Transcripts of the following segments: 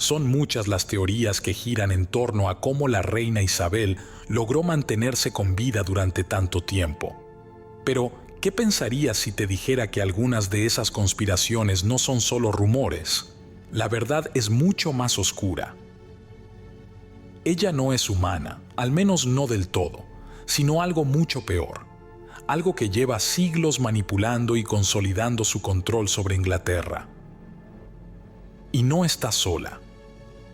Son muchas las teorías que giran en torno a cómo la reina Isabel logró mantenerse con vida durante tanto tiempo. Pero, ¿qué pensarías si te dijera que algunas de esas conspiraciones no son solo rumores? La verdad es mucho más oscura. Ella no es humana, al menos no del todo, sino algo mucho peor. Algo que lleva siglos manipulando y consolidando su control sobre Inglaterra. Y no está sola.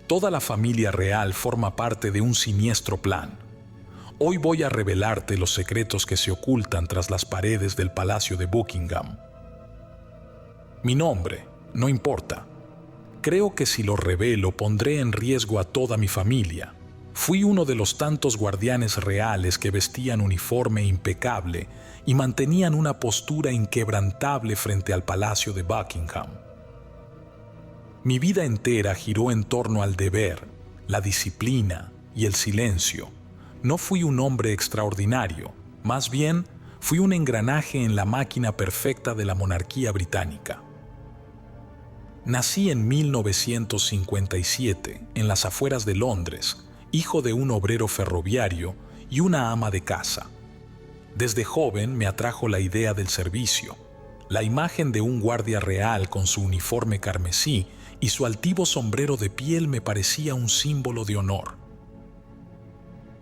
Toda la familia real forma parte de un siniestro plan. Hoy voy a revelarte los secretos que se ocultan tras las paredes del Palacio de Buckingham. Mi nombre, no importa. Creo que si lo revelo pondré en riesgo a toda mi familia. Fui uno de los tantos guardianes reales que vestían uniforme impecable y mantenían una postura inquebrantable frente al Palacio de Buckingham. Mi vida entera giró en torno al deber, la disciplina y el silencio. No fui un hombre extraordinario, más bien fui un engranaje en la máquina perfecta de la monarquía británica. Nací en 1957, en las afueras de Londres, hijo de un obrero ferroviario y una ama de casa. Desde joven me atrajo la idea del servicio. La imagen de un guardia real con su uniforme carmesí y su altivo sombrero de piel me parecía un símbolo de honor.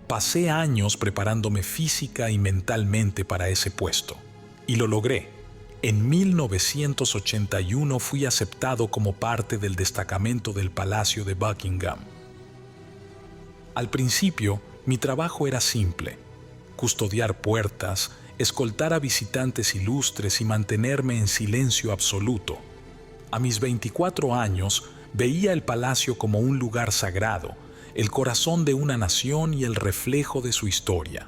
Pasé años preparándome física y mentalmente para ese puesto, y lo logré. En 1981 fui aceptado como parte del destacamento del Palacio de Buckingham. Al principio, mi trabajo era simple: custodiar puertas, escoltar a visitantes ilustres y mantenerme en silencio absoluto. A mis 24 años, veía el palacio como un lugar sagrado, el corazón de una nación y el reflejo de su historia.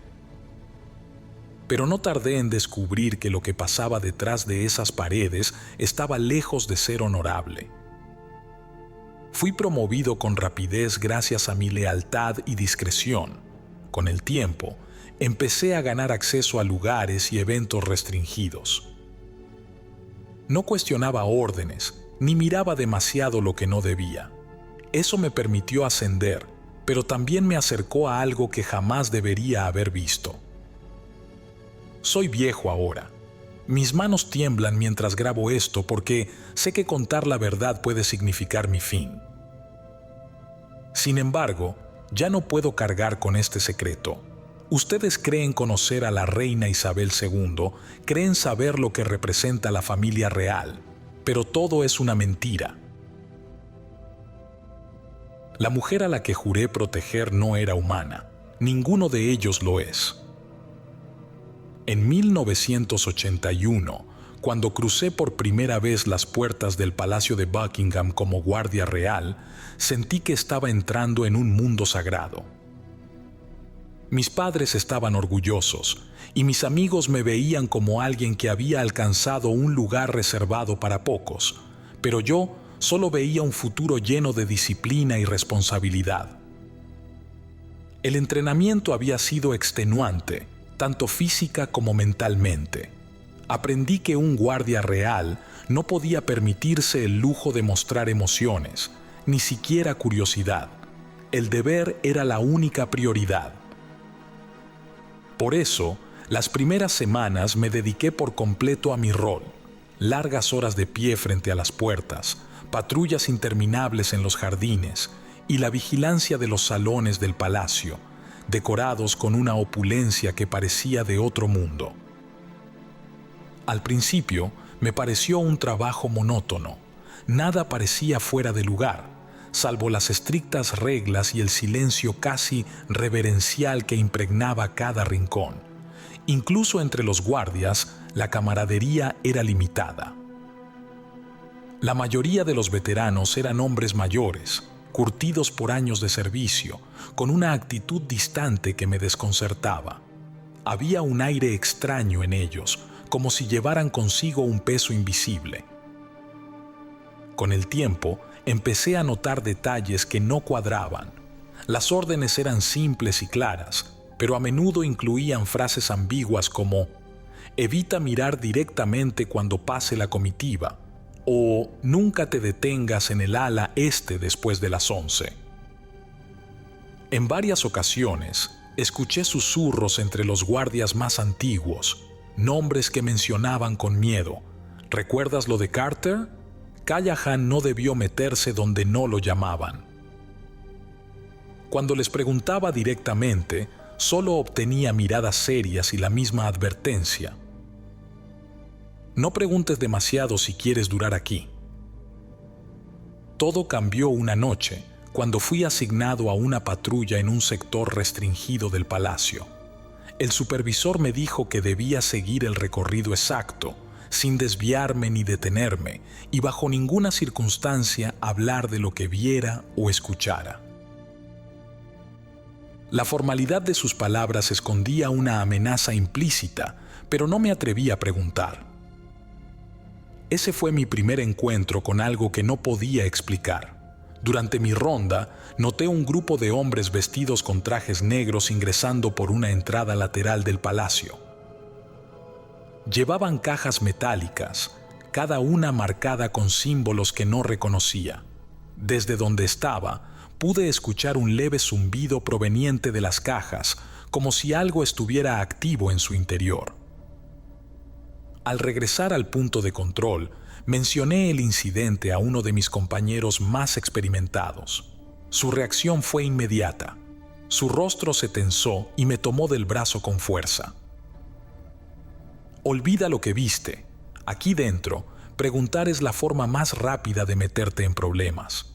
Pero no tardé en descubrir que lo que pasaba detrás de esas paredes estaba lejos de ser honorable. Fui promovido con rapidez gracias a mi lealtad y discreción. Con el tiempo, empecé a ganar acceso a lugares y eventos restringidos. No cuestionaba órdenes, ni miraba demasiado lo que no debía. Eso me permitió ascender, pero también me acercó a algo que jamás debería haber visto. Soy viejo ahora. Mis manos tiemblan mientras grabo esto porque sé que contar la verdad puede significar mi fin. Sin embargo, ya no puedo cargar con este secreto. Ustedes creen conocer a la reina Isabel II, creen saber lo que representa la familia real, pero todo es una mentira. La mujer a la que juré proteger no era humana. Ninguno de ellos lo es. En 1981, cuando crucé por primera vez las puertas del Palacio de Buckingham como guardia real, sentí que estaba entrando en un mundo sagrado. Mis padres estaban orgullosos y mis amigos me veían como alguien que había alcanzado un lugar reservado para pocos, pero yo solo veía un futuro lleno de disciplina y responsabilidad. El entrenamiento había sido extenuante, tanto física como mentalmente. Aprendí que un guardia real no podía permitirse el lujo de mostrar emociones, ni siquiera curiosidad. El deber era la única prioridad. Por eso, las primeras semanas me dediqué por completo a mi rol. Largas horas de pie frente a las puertas, patrullas interminables en los jardines y la vigilancia de los salones del palacio, decorados con una opulencia que parecía de otro mundo. Al principio me pareció un trabajo monótono. Nada parecía fuera de lugar, salvo las estrictas reglas y el silencio casi reverencial que impregnaba cada rincón. Incluso entre los guardias, la camaradería era limitada. La mayoría de los veteranos eran hombres mayores, curtidos por años de servicio, con una actitud distante que me desconcertaba. Había un aire extraño en ellos, como si llevaran consigo un peso invisible. Con el tiempo, empecé a notar detalles que no cuadraban. Las órdenes eran simples y claras, pero a menudo incluían frases ambiguas como «evita mirar directamente cuando pase la comitiva» o nunca te detengas en el ala este después de las 11. En varias ocasiones, escuché susurros entre los guardias más antiguos, nombres que mencionaban con miedo. ¿Recuerdas lo de Carter? Callahan no debió meterse donde no lo llamaban. Cuando les preguntaba directamente, solo obtenía miradas serias y la misma advertencia. No preguntes demasiado si quieres durar aquí. Todo cambió una noche, cuando fui asignado a una patrulla en un sector restringido del palacio. El supervisor me dijo que debía seguir el recorrido exacto, sin desviarme ni detenerme, y bajo ninguna circunstancia hablar de lo que viera o escuchara. La formalidad de sus palabras escondía una amenaza implícita, pero no me atreví a preguntar. Ese fue mi primer encuentro con algo que no podía explicar. Durante mi ronda, noté un grupo de hombres vestidos con trajes negros ingresando por una entrada lateral del palacio. Llevaban cajas metálicas, cada una marcada con símbolos que no reconocía. Desde donde estaba, pude escuchar un leve zumbido proveniente de las cajas, como si algo estuviera activo en su interior. Al regresar al punto de control, mencioné el incidente a uno de mis compañeros más experimentados. Su reacción fue inmediata. Su rostro se tensó y me tomó del brazo con fuerza. Olvida lo que viste. Aquí dentro, preguntar es la forma más rápida de meterte en problemas.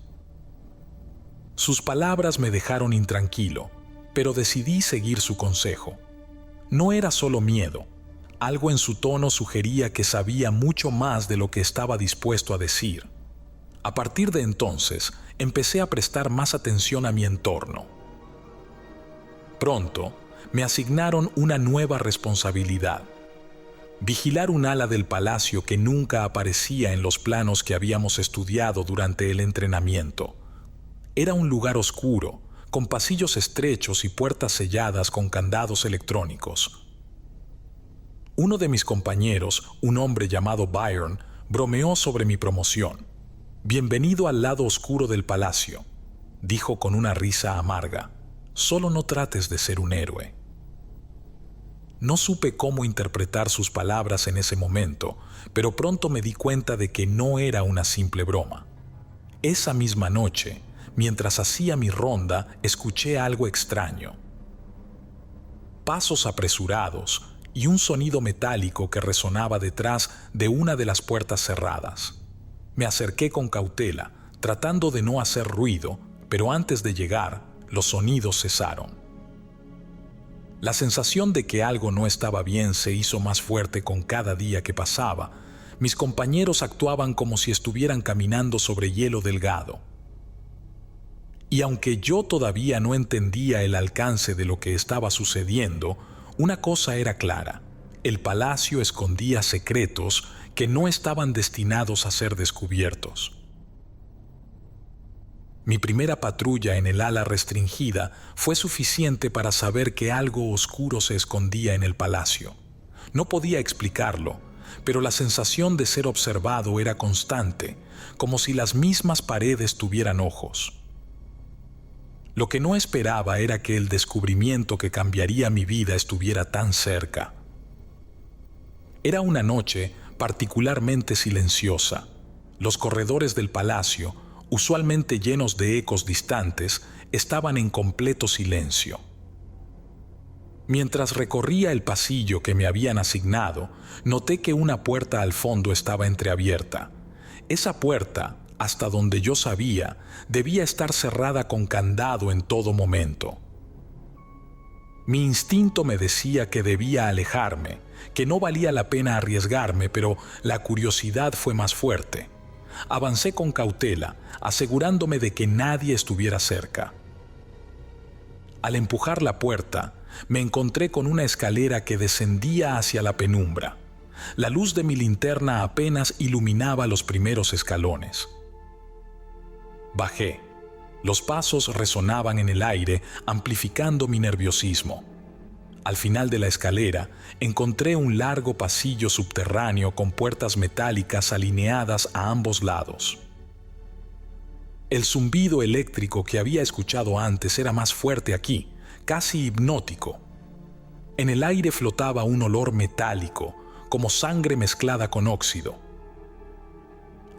Sus palabras me dejaron intranquilo, pero decidí seguir su consejo. No era solo miedo. Algo en su tono sugería que sabía mucho más de lo que estaba dispuesto a decir. A partir de entonces, empecé a prestar más atención a mi entorno. Pronto, me asignaron una nueva responsabilidad: vigilar un ala del palacio que nunca aparecía en los planos que habíamos estudiado durante el entrenamiento. Era un lugar oscuro, con pasillos estrechos y puertas selladas con candados electrónicos. Uno de mis compañeros, un hombre llamado Byron, bromeó sobre mi promoción. «Bienvenido al lado oscuro del palacio», dijo con una risa amarga. «Solo no trates de ser un héroe». No supe cómo interpretar sus palabras en ese momento, pero pronto me di cuenta de que no era una simple broma. Esa misma noche, mientras hacía mi ronda, escuché algo extraño. Pasos apresurados y un sonido metálico que resonaba detrás de una de las puertas cerradas. Me acerqué con cautela, tratando de no hacer ruido, pero antes de llegar, los sonidos cesaron. La sensación de que algo no estaba bien se hizo más fuerte con cada día que pasaba. Mis compañeros actuaban como si estuvieran caminando sobre hielo delgado. Y aunque yo todavía no entendía el alcance de lo que estaba sucediendo, una cosa era clara: el palacio escondía secretos que no estaban destinados a ser descubiertos. Mi primera patrulla en el ala restringida fue suficiente para saber que algo oscuro se escondía en el palacio. No podía explicarlo, pero la sensación de ser observado era constante, como si las mismas paredes tuvieran ojos. Lo que no esperaba era que el descubrimiento que cambiaría mi vida estuviera tan cerca. Era una noche particularmente silenciosa. Los corredores del palacio, usualmente llenos de ecos distantes, estaban en completo silencio. Mientras recorría el pasillo que me habían asignado, noté que una puerta al fondo estaba entreabierta. Esa puerta, hasta donde yo sabía, debía estar cerrada con candado en todo momento. Mi instinto me decía que debía alejarme, que no valía la pena arriesgarme, pero la curiosidad fue más fuerte. Avancé con cautela, asegurándome de que nadie estuviera cerca. Al empujar la puerta, me encontré con una escalera que descendía hacia la penumbra. La luz de mi linterna apenas iluminaba los primeros escalones. Bajé. Los pasos resonaban en el aire, amplificando mi nerviosismo. Al final de la escalera encontré un largo pasillo subterráneo con puertas metálicas alineadas a ambos lados. El zumbido eléctrico que había escuchado antes era más fuerte aquí, casi hipnótico. En el aire flotaba un olor metálico, como sangre mezclada con óxido.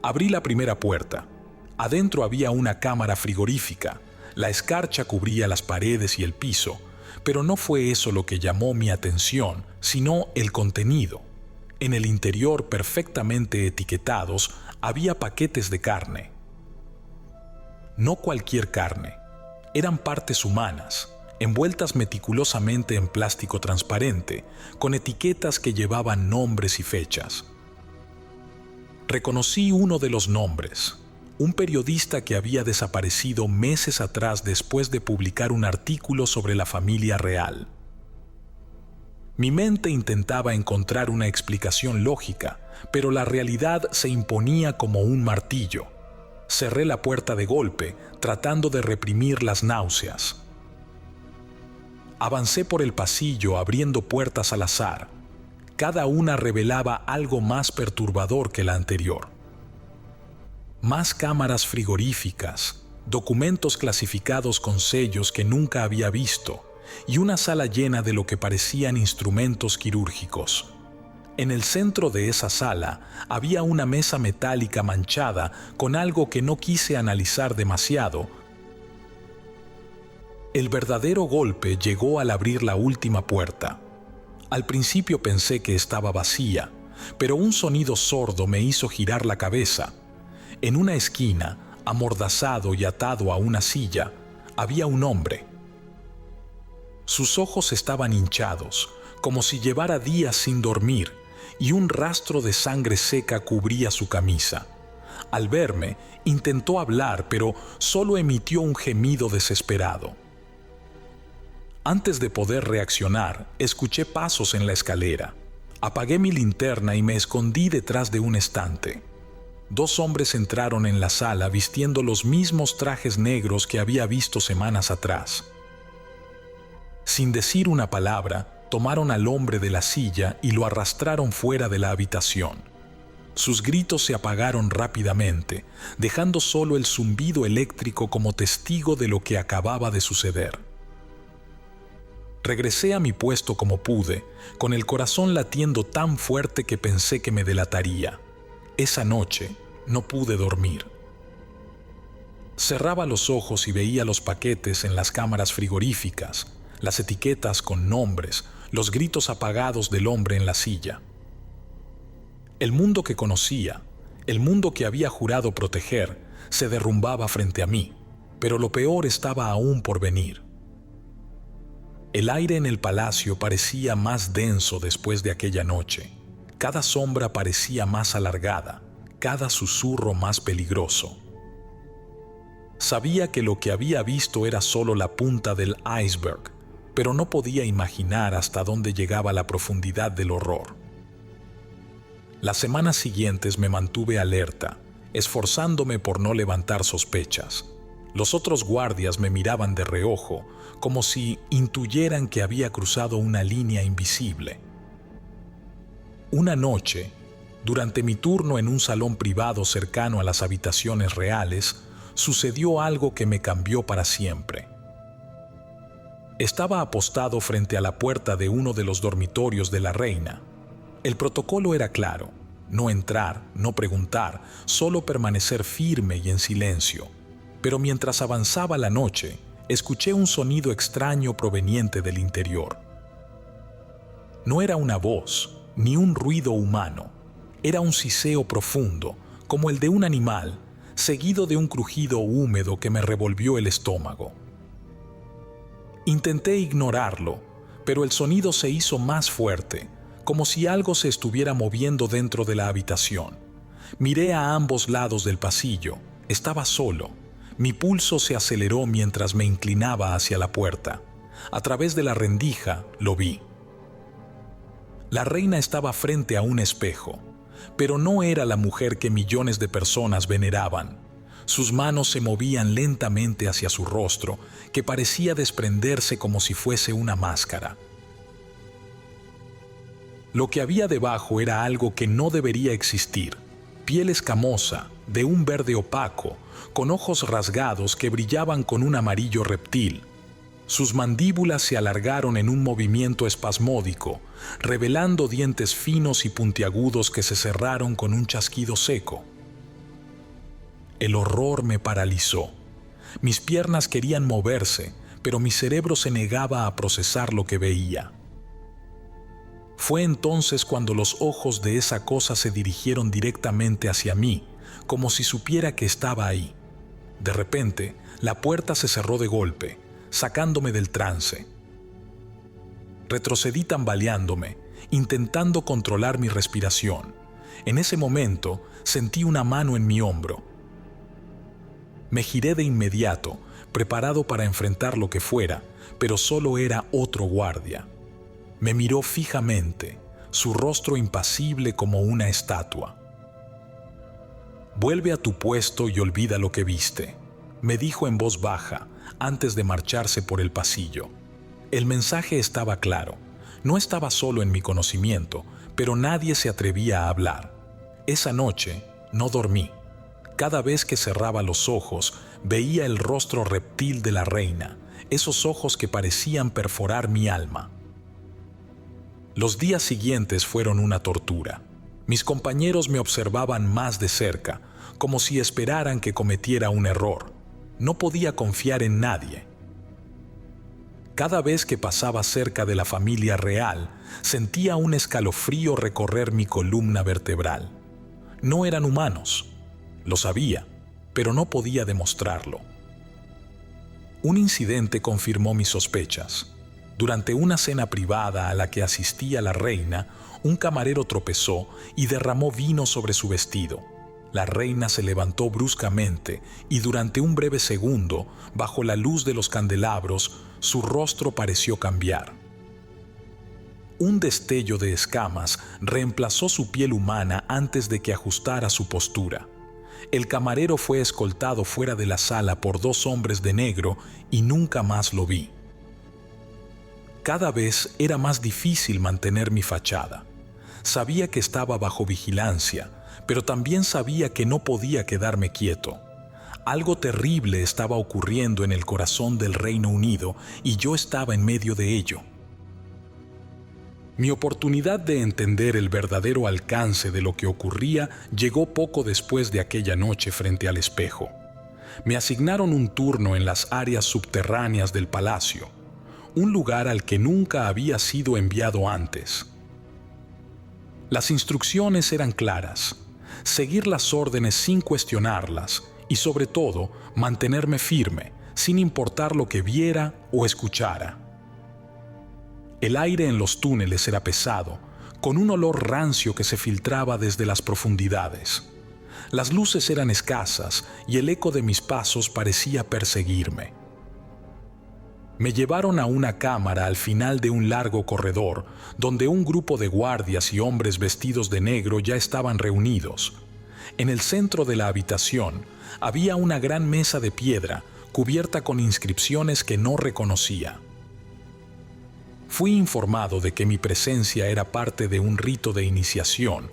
Abrí la primera puerta. Adentro había una cámara frigorífica. La escarcha cubría las paredes y el piso, pero no fue eso lo que llamó mi atención, sino el contenido. En el interior, perfectamente etiquetados, había paquetes de carne. No cualquier carne. Eran partes humanas, envueltas meticulosamente en plástico transparente, con etiquetas que llevaban nombres y fechas. Reconocí uno de los nombres, un periodista que había desaparecido meses atrás después de publicar un artículo sobre la familia real. Mi mente intentaba encontrar una explicación lógica, pero la realidad se imponía como un martillo. Cerré la puerta de golpe, tratando de reprimir las náuseas. Avancé por el pasillo abriendo puertas al azar. Cada una revelaba algo más perturbador que la anterior. Más cámaras frigoríficas, documentos clasificados con sellos que nunca había visto, y una sala llena de lo que parecían instrumentos quirúrgicos. En el centro de esa sala había una mesa metálica manchada con algo que no quise analizar demasiado. El verdadero golpe llegó al abrir la última puerta. Al principio pensé que estaba vacía, pero un sonido sordo me hizo girar la cabeza. En una esquina, amordazado y atado a una silla, había un hombre. Sus ojos estaban hinchados, como si llevara días sin dormir, y un rastro de sangre seca cubría su camisa. Al verme, intentó hablar, pero solo emitió un gemido desesperado. Antes de poder reaccionar, escuché pasos en la escalera. Apagué mi linterna y me escondí detrás de un estante. Dos hombres entraron en la sala vistiendo los mismos trajes negros que había visto semanas atrás. Sin decir una palabra, tomaron al hombre de la silla y lo arrastraron fuera de la habitación. Sus gritos se apagaron rápidamente, dejando solo el zumbido eléctrico como testigo de lo que acababa de suceder. Regresé a mi puesto como pude, con el corazón latiendo tan fuerte que pensé que me delataría. Esa noche no pude dormir. Cerraba los ojos y veía los paquetes en las cámaras frigoríficas, las etiquetas con nombres, los gritos apagados del hombre en la silla. El mundo que conocía, el mundo que había jurado proteger, se derrumbaba frente a mí, pero lo peor estaba aún por venir. El aire en el palacio parecía más denso después de aquella noche. Cada sombra parecía más alargada, cada susurro más peligroso. Sabía que lo que había visto era solo la punta del iceberg, pero no podía imaginar hasta dónde llegaba la profundidad del horror. Las semanas siguientes me mantuve alerta, esforzándome por no levantar sospechas. Los otros guardias me miraban de reojo, como si intuyeran que había cruzado una línea invisible. Una noche, durante mi turno en un salón privado cercano a las habitaciones reales, sucedió algo que me cambió para siempre. Estaba apostado frente a la puerta de uno de los dormitorios de la reina. El protocolo era claro: no entrar, no preguntar, solo permanecer firme y en silencio. Pero mientras avanzaba la noche, escuché un sonido extraño proveniente del interior. No era una voz, ni un ruido humano. Era un siseo profundo, como el de un animal, seguido de un crujido húmedo que me revolvió el estómago. Intenté ignorarlo, pero el sonido se hizo más fuerte, como si algo se estuviera moviendo dentro de la habitación. Miré a ambos lados del pasillo. Estaba solo. Mi pulso se aceleró mientras me inclinaba hacia la puerta. A través de la rendija lo vi. La reina estaba frente a un espejo, pero no era la mujer que millones de personas veneraban. Sus manos se movían lentamente hacia su rostro, que parecía desprenderse como si fuese una máscara. Lo que había debajo era algo que no debería existir: piel escamosa, de un verde opaco, con ojos rasgados que brillaban con un amarillo reptil. Sus mandíbulas se alargaron en un movimiento espasmódico, revelando dientes finos y puntiagudos que se cerraron con un chasquido seco. El horror me paralizó. Mis piernas querían moverse, pero mi cerebro se negaba a procesar lo que veía. Fue entonces cuando los ojos de esa cosa se dirigieron directamente hacia mí, como si supiera que estaba ahí. De repente, la puerta se cerró de golpe, sacándome del trance. Retrocedí tambaleándome, intentando controlar mi respiración. En ese momento, sentí una mano en mi hombro. Me giré de inmediato, preparado para enfrentar lo que fuera, pero solo era otro guardia. Me miró fijamente, su rostro impasible como una estatua. «Vuelve a tu puesto y olvida lo que viste», me dijo en voz baja, antes de marcharse por el pasillo. El mensaje estaba claro. No estaba solo en mi conocimiento, pero nadie se atrevía a hablar. Esa noche no dormí. Cada vez que cerraba los ojos, veía el rostro reptil de la reina, esos ojos que parecían perforar mi alma. Los días siguientes fueron una tortura. Mis compañeros me observaban más de cerca, como si esperaran que cometiera un error. No podía confiar en nadie. Cada vez que pasaba cerca de la familia real, sentía un escalofrío recorrer mi columna vertebral. No eran humanos. Lo sabía, pero no podía demostrarlo. Un incidente confirmó mis sospechas. Durante una cena privada a la que asistía la reina, un camarero tropezó y derramó vino sobre su vestido. La reina se levantó bruscamente y durante un breve segundo, bajo la luz de los candelabros, su rostro pareció cambiar. Un destello de escamas reemplazó su piel humana antes de que ajustara su postura. El camarero fue escoltado fuera de la sala por 2 hombres de negro y nunca más lo vi. Cada vez era más difícil mantener mi fachada. Sabía que estaba bajo vigilancia, pero también sabía que no podía quedarme quieto. Algo terrible estaba ocurriendo en el corazón del Reino Unido y yo estaba en medio de ello. Mi oportunidad de entender el verdadero alcance de lo que ocurría llegó poco después de aquella noche frente al espejo. Me asignaron un turno en las áreas subterráneas del palacio, un lugar al que nunca había sido enviado antes. Las instrucciones eran claras: seguir las órdenes sin cuestionarlas y, sobre todo, mantenerme firme, sin importar lo que viera o escuchara. El aire en los túneles era pesado, con un olor rancio que se filtraba desde las profundidades. Las luces eran escasas y el eco de mis pasos parecía perseguirme. Me llevaron a una cámara al final de un largo corredor, donde un grupo de guardias y hombres vestidos de negro ya estaban reunidos. En el centro de la habitación había una gran mesa de piedra cubierta con inscripciones que no reconocía. Fui informado de que mi presencia era parte de un rito de iniciación,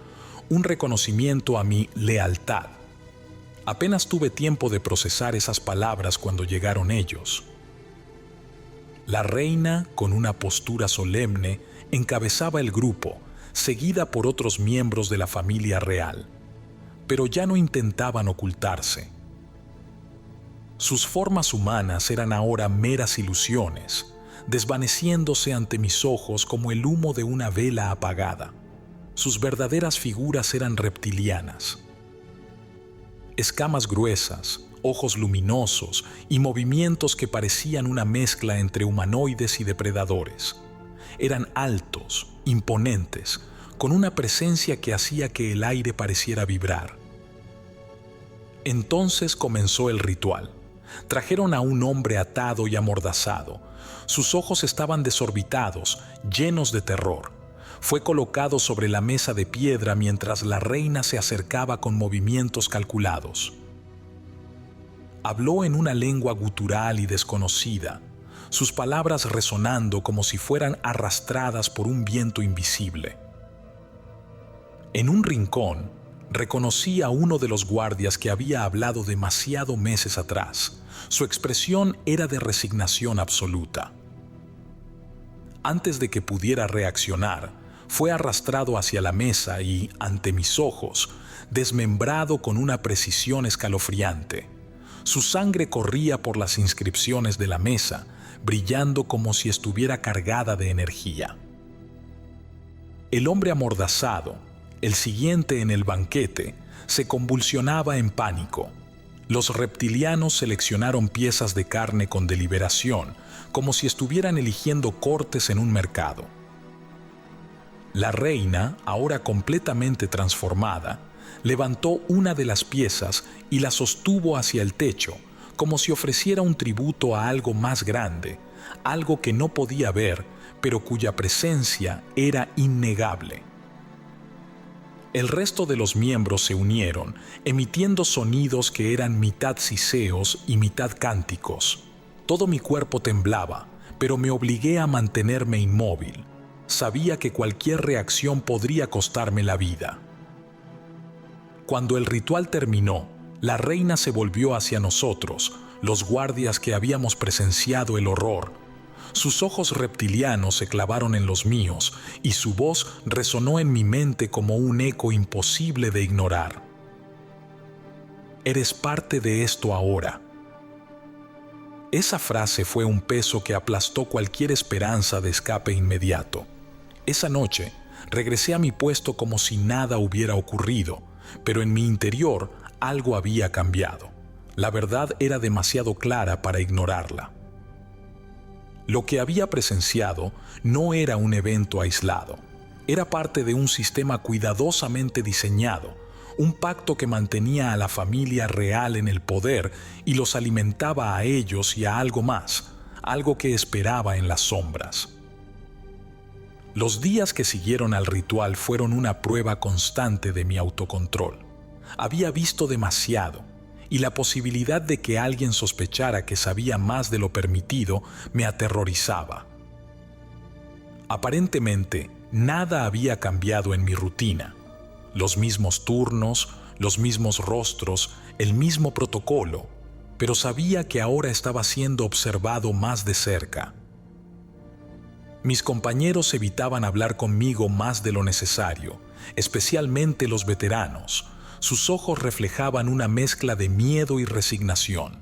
un reconocimiento a mi lealtad. Apenas tuve tiempo de procesar esas palabras cuando llegaron ellos. La reina, con una postura solemne, encabezaba el grupo, seguida por otros miembros de la familia real. Pero ya no intentaban ocultarse. Sus formas humanas eran ahora meras ilusiones, desvaneciéndose ante mis ojos como el humo de una vela apagada. Sus verdaderas figuras eran reptilianas. Escamas gruesas, ojos luminosos y movimientos que parecían una mezcla entre humanoides y depredadores. Eran altos, imponentes, con una presencia que hacía que el aire pareciera vibrar. Entonces comenzó el ritual. Trajeron a un hombre atado y amordazado. Sus ojos estaban desorbitados, llenos de terror. Fue colocado sobre la mesa de piedra mientras la reina se acercaba con movimientos calculados. Habló en una lengua gutural y desconocida, sus palabras resonando como si fueran arrastradas por un viento invisible. En un rincón, reconocí a uno de los guardias que había hablado demasiado meses atrás. Su expresión era de resignación absoluta. Antes de que pudiera reaccionar, fue arrastrado hacia la mesa y, ante mis ojos, desmembrado con una precisión escalofriante. Su sangre corría por las inscripciones de la mesa, brillando como si estuviera cargada de energía. El hombre amordazado, el siguiente en el banquete, se convulsionaba en pánico. Los reptilianos seleccionaron piezas de carne con deliberación, como si estuvieran eligiendo cortes en un mercado. La reina, ahora completamente transformada, levantó una de las piezas y la sostuvo hacia el techo, como si ofreciera un tributo a algo más grande, algo que no podía ver, pero cuya presencia era innegable. El resto de los miembros se unieron, emitiendo sonidos que eran mitad siseos y mitad cánticos. Todo mi cuerpo temblaba, pero me obligué a mantenerme inmóvil. Sabía que cualquier reacción podría costarme la vida. Cuando el ritual terminó, la reina se volvió hacia nosotros, los guardias que habíamos presenciado el horror. Sus ojos reptilianos se clavaron en los míos y su voz resonó en mi mente como un eco imposible de ignorar. Eres parte de esto ahora. Esa frase fue un peso que aplastó cualquier esperanza de escape inmediato. Esa noche, regresé a mi puesto como si nada hubiera ocurrido, pero en mi interior algo había cambiado. La verdad era demasiado clara para ignorarla. Lo que había presenciado no era un evento aislado. Era parte de un sistema cuidadosamente diseñado, un pacto que mantenía a la familia real en el poder y los alimentaba a ellos y a algo más, algo que esperaba en las sombras. Los días que siguieron al ritual fueron una prueba constante de mi autocontrol. Había visto demasiado, y la posibilidad de que alguien sospechara que sabía más de lo permitido me aterrorizaba. Aparentemente, nada había cambiado en mi rutina. Los mismos turnos, los mismos rostros, el mismo protocolo, pero sabía que ahora estaba siendo observado más de cerca. Mis compañeros evitaban hablar conmigo más de lo necesario, especialmente los veteranos. Sus ojos reflejaban una mezcla de miedo y resignación.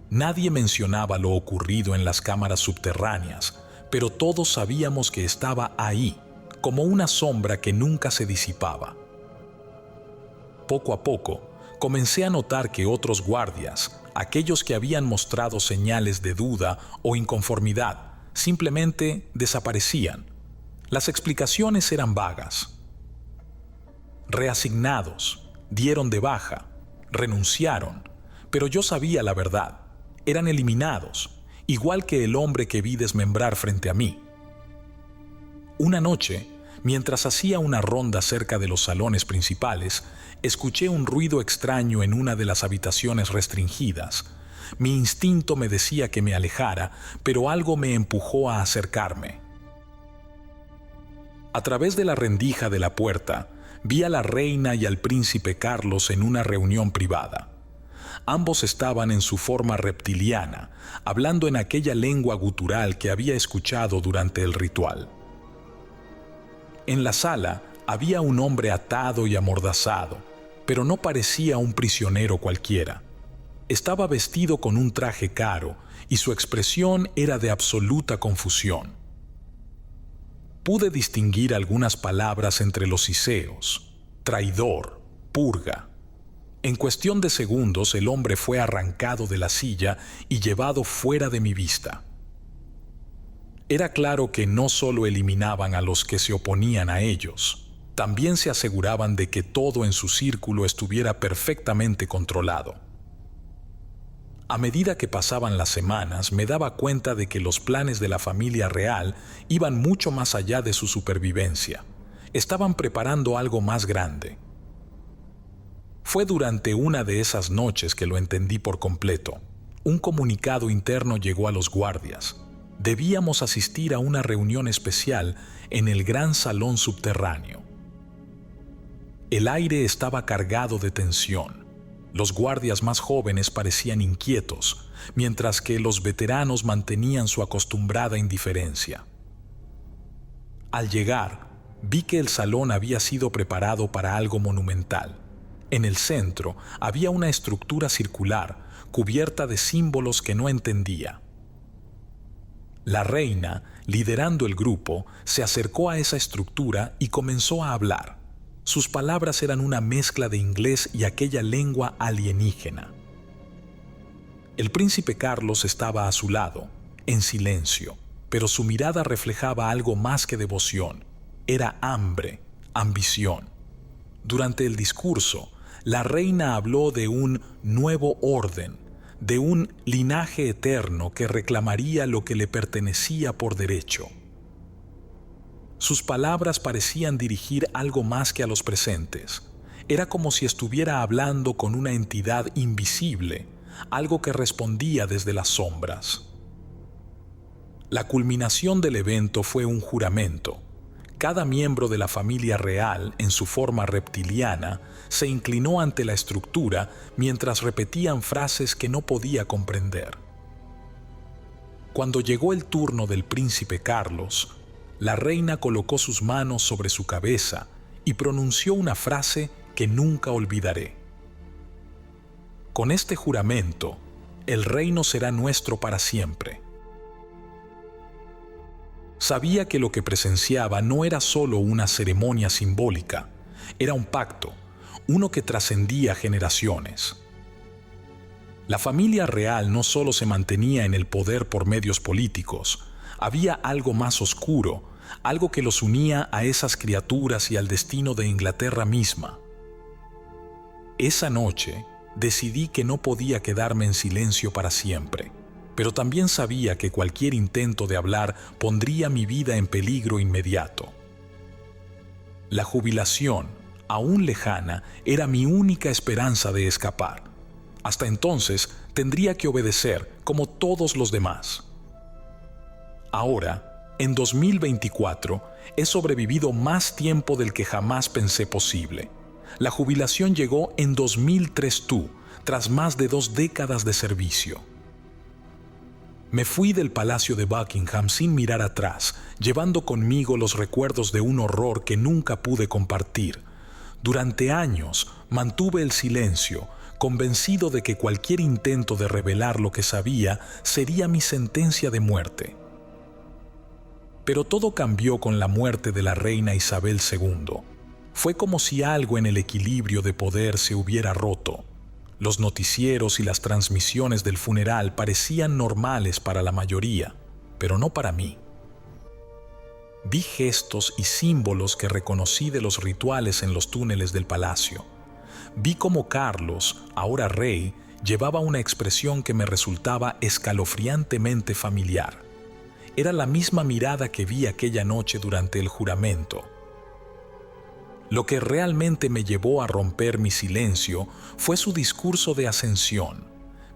Nadie mencionaba lo ocurrido en las cámaras subterráneas, pero todos sabíamos que estaba ahí, como una sombra que nunca se disipaba. Poco a poco, comencé a notar que otros guardias, aquellos que habían mostrado señales de duda o inconformidad, simplemente desaparecían. Las explicaciones eran vagas. Reasignados, dieron de baja, renunciaron, pero yo sabía la verdad. Eran eliminados, igual que el hombre que vi desmembrar frente a mí. Una noche, mientras hacía una ronda cerca de los salones principales, escuché un ruido extraño en una de las habitaciones restringidas. Mi instinto me decía que me alejara, pero algo me empujó a acercarme. A través de la rendija de la puerta, vi a la reina y al príncipe Carlos en una reunión privada. Ambos estaban en su forma reptiliana, hablando en aquella lengua gutural que había escuchado durante el ritual. En la sala había un hombre atado y amordazado, pero no parecía un prisionero cualquiera. Estaba vestido con un traje caro y su expresión era de absoluta confusión. Pude distinguir algunas palabras entre los siseos: traidor, purga. En cuestión de segundos el hombre fue arrancado de la silla y llevado fuera de mi vista. Era claro que no solo eliminaban a los que se oponían a ellos, también se aseguraban de que todo en su círculo estuviera perfectamente controlado. A medida que pasaban las semanas, me daba cuenta de que los planes de la familia real iban mucho más allá de su supervivencia. Estaban preparando algo más grande. Fue durante una de esas noches que lo entendí por completo. Un comunicado interno llegó a los guardias. Debíamos asistir a una reunión especial en el gran salón subterráneo. El aire estaba cargado de tensión. Los guardias más jóvenes parecían inquietos, mientras que los veteranos mantenían su acostumbrada indiferencia. Al llegar, vi que el salón había sido preparado para algo monumental. En el centro había una estructura circular, cubierta de símbolos que no entendía. La reina, liderando el grupo, se acercó a esa estructura y comenzó a hablar. Sus palabras eran una mezcla de inglés y aquella lengua alienígena. El príncipe Carlos estaba a su lado, en silencio, pero su mirada reflejaba algo más que devoción. Era hambre, ambición. Durante el discurso, la reina habló de un nuevo orden, de un linaje eterno que reclamaría lo que le pertenecía por derecho. Sus palabras parecían dirigir algo más que a los presentes. Era como si estuviera hablando con una entidad invisible, algo que respondía desde las sombras. La culminación del evento fue un juramento. Cada miembro de la familia real, en su forma reptiliana, se inclinó ante la estructura mientras repetían frases que no podía comprender. Cuando llegó el turno del príncipe Carlos, la reina colocó sus manos sobre su cabeza y pronunció una frase que nunca olvidaré. Con este juramento, el reino será nuestro para siempre. Sabía que lo que presenciaba no era solo una ceremonia simbólica, era un pacto, uno que trascendía generaciones. La familia real no solo se mantenía en el poder por medios políticos, había algo más oscuro, algo que los unía a esas criaturas y al destino de Inglaterra misma. Esa noche decidí que no podía quedarme en silencio para siempre, pero también sabía que cualquier intento de hablar pondría mi vida en peligro inmediato. La jubilación, aún lejana, era mi única esperanza de escapar. Hasta entonces tendría que obedecer como todos los demás. Ahora, en 2024, he sobrevivido más tiempo del que jamás pensé posible. La jubilación llegó en 2003 tras más de 2 décadas de servicio. Me fui del Palacio de Buckingham sin mirar atrás, llevando conmigo los recuerdos de un horror que nunca pude compartir. Durante años mantuve el silencio, convencido de que cualquier intento de revelar lo que sabía sería mi sentencia de muerte. Pero todo cambió con la muerte de la reina Isabel II. Fue como si algo en el equilibrio de poder se hubiera roto. Los noticieros y las transmisiones del funeral parecían normales para la mayoría, pero no para mí. Vi gestos y símbolos que reconocí de los rituales en los túneles del palacio. Vi cómo Carlos, ahora rey, llevaba una expresión que me resultaba escalofriantemente familiar. Era la misma mirada que vi aquella noche durante el juramento. Lo que realmente me llevó a romper mi silencio fue su discurso de ascensión.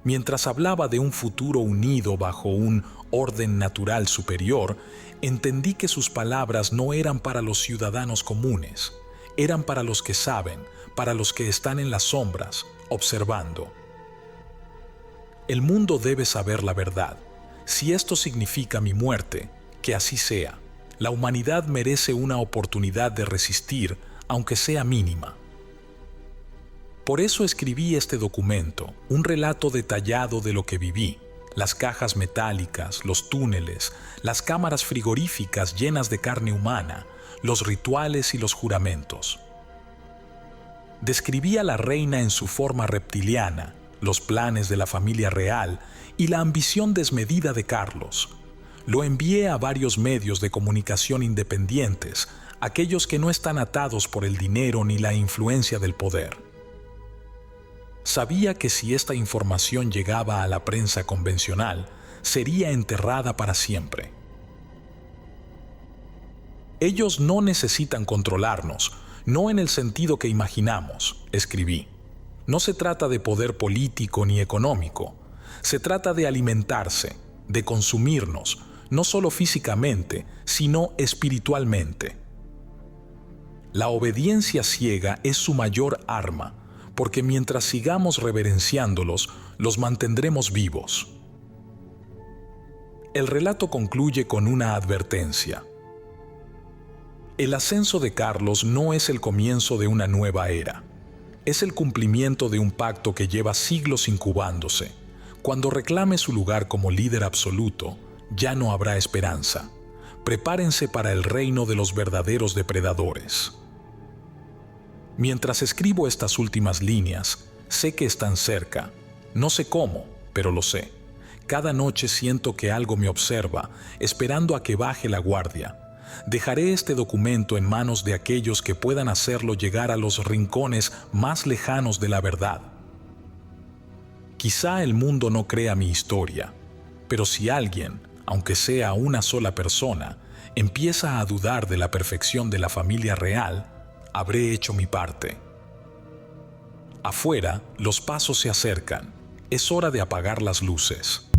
Mientras hablaba de un futuro unido bajo un orden natural superior, entendí que sus palabras no eran para los ciudadanos comunes, eran para los que saben, para los que están en las sombras, observando. El mundo debe saber la verdad. Si esto significa mi muerte, que así sea. La humanidad merece una oportunidad de resistir, aunque sea mínima. Por eso escribí este documento, un relato detallado de lo que viví, las cajas metálicas, los túneles, las cámaras frigoríficas llenas de carne humana, los rituales y los juramentos. Describí a la reina en su forma reptiliana, los planes de la familia real y la ambición desmedida de Carlos. Lo envié a varios medios de comunicación independientes, aquellos que no están atados por el dinero ni la influencia del poder. Sabía que si esta información llegaba a la prensa convencional, sería enterrada para siempre. Ellos no necesitan controlarnos, no en el sentido que imaginamos, escribí. No se trata de poder político ni económico. Se trata de alimentarse, de consumirnos, no solo físicamente, sino espiritualmente. La obediencia ciega es su mayor arma, porque mientras sigamos reverenciándolos, los mantendremos vivos. El relato concluye con una advertencia. El ascenso de Carlos no es el comienzo de una nueva era. Es el cumplimiento de un pacto que lleva siglos incubándose. Cuando reclame su lugar como líder absoluto, ya no habrá esperanza. Prepárense para el reino de los verdaderos depredadores. Mientras escribo estas últimas líneas, sé que están cerca. No sé cómo, pero lo sé. Cada noche siento que algo me observa, esperando a que baje la guardia. Dejaré este documento en manos de aquellos que puedan hacerlo llegar a los rincones más lejanos de la verdad. Quizá el mundo no crea mi historia, pero si alguien, aunque sea una sola persona, empieza a dudar de la perfección de la familia real, habré hecho mi parte. Afuera, los pasos se acercan. Es hora de apagar las luces.